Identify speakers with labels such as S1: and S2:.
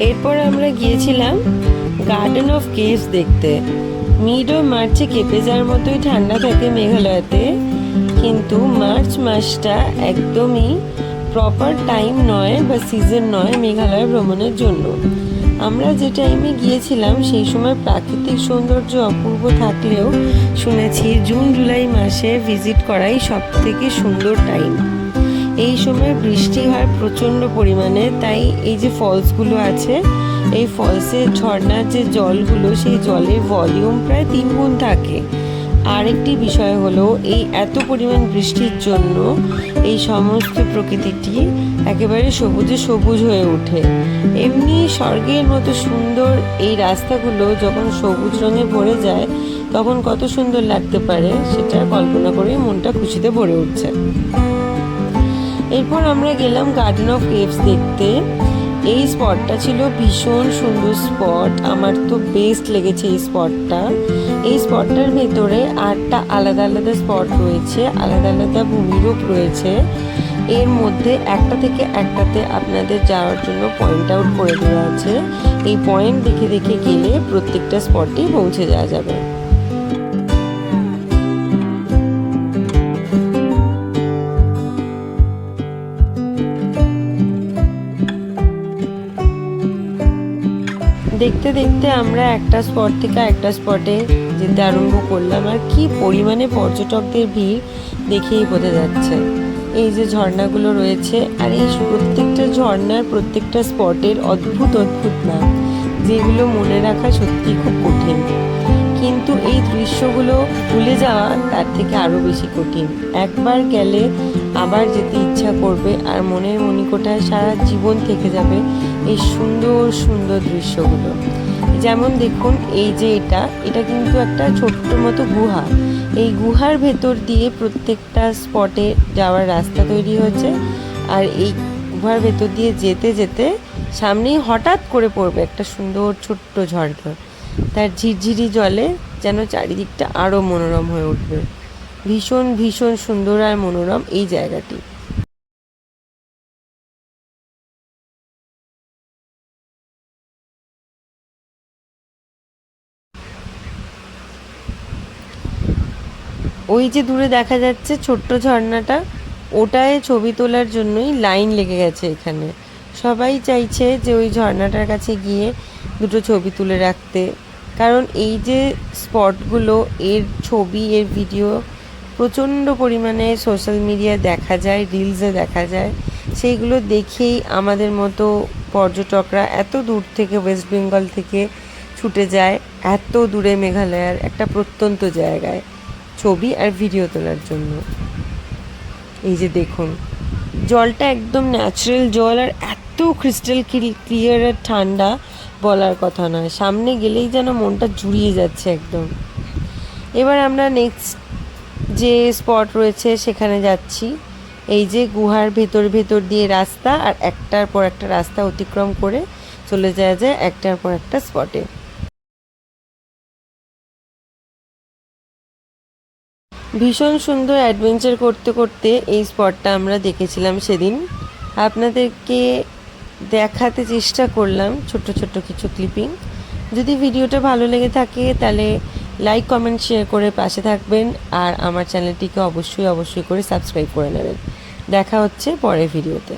S1: এরপর আমরা গিয়েছিলাম গার্ডেন অফ কেভস দেখতে। মিড ও মার্চে কেঁপে যাওয়ার মতোই ঠান্ডা থাকে মেঘালয়তে, কিন্তু মার্চ মাসটা একদমই প্রপার টাইম নয় বা সিজন নয় মেঘালয় ভ্রমণের জন্য। আমরা যে টাইমে গিয়েছিলাম সেই সময় প্রাকৃতিক সৌন্দর্য অপূর্ব থাকলেও শুনেছি জুন জুলাই মাসে ভিজিট করাই সব থেকে সুন্দর টাইম। এই সময় বৃষ্টি হয় প্রচণ্ড পরিমাণে, তাই এই যে ফলসগুলো আছে, এই ফলসের ঝর্ণার যে জলগুলো, সেই জলের ভলিউম প্রায় 3 গুণ থাকে। আরেকটি বিষয় হলো, এই এত পরিমাণ বৃষ্টির জন্য এই সমস্ত প্রকৃতিটি একেবারে সবুজে সবুজ হয়ে ওঠে। এমনি স্বর্গের মতো সুন্দর এই রাস্তাগুলো যখন সবুজ রঙে ভরে যায় তখন কত সুন্দর লাগতে পারে সেটা কল্পনা করে মনটা খুশিতে ভরে উঠছে। এরপর আমরা গেলাম গার্ডেন অফ কেভস দেখতে। এই স্পটটা ছিল ভীষণ সুন্দর স্পট, আমার তো বেস্ট লেগেছে এই স্পটটা। এই স্পটটার ভেতরে 8টা আলাদা আলাদা স্পট রয়েছে, আলাদা আলাদা ভূমিরূপ রয়েছে। এর মধ্যে একটা থেকে একটাতে আপনাদের যাওয়ার জন্য পয়েন্ট আউট করে দেওয়া আছে। এই পয়েন্ট দেখে দেখে গেলে প্রত্যেকটা স্পটেই পৌঁছে যাওয়া যাবে। দেখতে দেখতে আমরা একটা স্পট থেকে একটা স্পটে যেতে আরম্ভ করলাম, আর কি পরিমাণে পর্যটকদের ভিড় দেখেই বোঝা যাচ্ছে। এই যে ঝর্ণাগুলো রয়েছে, আর এই প্রত্যেকটা ঝর্ণার প্রত্যেকটা স্পটের অদ্ভুত অদ্ভুত নাম, যেগুলো মনে রাখা সত্যি খুব কঠিন, কিন্তু এই দৃশ্যগুলো ভুলে যাওয়া তার থেকে আরও বেশি কঠিন। একবার গেলে আবার যেতে ইচ্ছা করবে, আর মনের মণিকোঠায় সারা জীবন থেকে যাবে এই সুন্দর সুন্দর দৃশ্যগুলো। যেমন দেখুন, এই যে এটা কিন্তু একটা ছোট্ট মতো গুহা। এই গুহার ভেতর দিয়ে প্রত্যেকটা স্পটে যাওয়ার রাস্তা তৈরি হয়েছে, আর এই গুহার ভেতর দিয়ে যেতে যেতে সামনেই হঠাৎ করে পড়বে একটা সুন্দর ছোট্ট ঝর্ণা। তার ঝিরঝিরি জলে যেন চারিদিকটা আরও মনোরম হয়ে উঠবে। ভীষণ ভীষণ সুন্দর আর মনোরম এই জায়গাটি। ওই যে দূরে দেখা যাচ্ছে ছোট্ট ঝর্ণাটা, ওটায় ছবি তোলার জন্যই লাইন লেগে গেছে এখানে। সবাই চাইছে যে ওই ঝর্ণাটার কাছে গিয়ে দুটো ছবি তুলে রাখতে, কারণ এই যে স্পটগুলো, এর ছবি এর ভিডিও প্রচণ্ড পরিমাণে সোশ্যাল মিডিয়ায় দেখা যায়, রিলসে দেখা যায়। সেইগুলো দেখেই আমাদের মতো পর্যটকরা এত দূর থেকে, ওয়েস্ট বেঙ্গল থেকে ছুটে যায় এত দূরে মেঘালয়ের একটা প্রত্যন্ত জায়গায় ছবি আর ভিডিও তোলার জন্য। এই যে দেখুন, জলটা একদম ন্যাচারাল জল, আর এত ক্রিস্টাল ক্লিয়ার আর ঠান্ডা, বলার কথা নয়। সামনে গেলেই যেন মনটা জুড়িয়ে যাচ্ছে একদম। এবার আমরা নেক্সট যে স্পট রয়েছে সেখানে যাচ্ছি। এই যে গুহার ভেতর ভেতর দিয়ে রাস্তা, আর একটার পর একটা রাস্তা অতিক্রম করে চলে যাওয়া যায় একটার পর একটা স্পটে। ভীষণ সুন্দর অ্যাডভেঞ্চার করতে করতে এই স্পটটা আমরা দেখেছিলাম সেদিন। আপনাদেরকে দেখাতে চেষ্টা করলাম ছোট্ট ছোট্ট কিছু ক্লিপিং। যদি ভিডিওটা ভালো লেগে থাকে তাহলে লাইক কমেন্ট শেয়ার করে পাশে থাকবেন, আর আমার চ্যানেলটিকে অবশ্যই অবশ্যই করে সাবস্ক্রাইব করে নেবেন। দেখা হচ্ছে পরের ভিডিওতে।